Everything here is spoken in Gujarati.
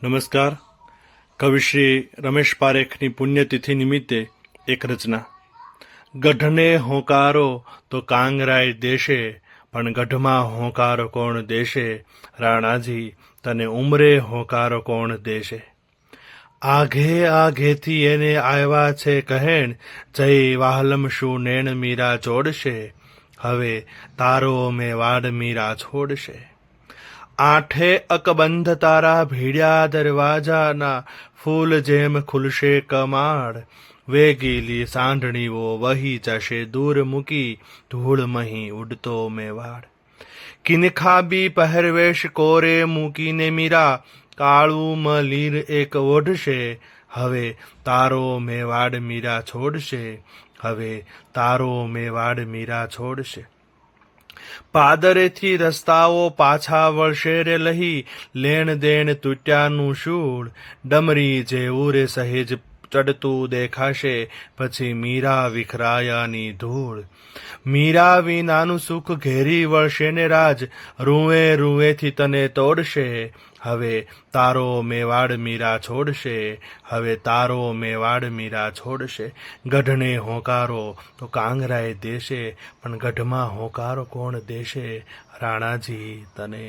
નમસ્કાર. કવિ શ્રી રમેશ પારેખની પુણ્યતિથિ નિમિત્તે એક રચના. ગઢને હોંકારો તો કાંગરાય દેશે, પણ ગઢમાં હોંકારો કોણ દેશે? રાણાજી તને ઉમરે હોંકારો કોણ દેશે? આઘે આઘેથી એને આવ્યા છે કહેણ, જય વાહલમ શું નેણ મીરા જોડશે? હવે તારો મેવાડ મીરા છોડશે. આઠે અકબંધ તારા ભીડ્યા દરવાજાના, ફૂલ જેમ ખુલશે કમાડ. વેગીલી સાંઢણીઓ વહી જશે દૂર મૂકી, ધૂળ મહી ઉડતો મેવાડ. કિનખાબી પહેરવેશ કોરે મૂકીને મીરા, કાળું મલીર એક ઓઢશે. હવે તારો મેવાડ મીરા છોડશે. હવે તારો મેવાડ મીરા છોડશે. પાદરેથી રસ્તાઓ પાછા વળશે રે લહી, લેણ દેણ તૂટ્યાનું શૂળ. ડમરી જેવું રે સહેજ ચડતું દેખાશે, પછી મીરા વિખરાયાની ધૂળ. મીરા વિનાનું સુખ ઘેરી વળશે ને રાજ, રૂએ રૂએથી તને તોડશે. હવે તારો મેવાડ મીરા છોડશે. હવે તારો મેવાડ મીરા છોડશે. ગઢને હોંકારો તો કાંગરાય દેશે, પણ ગઢમાં હોંકારો કોણ દેશે? રાણાજી તને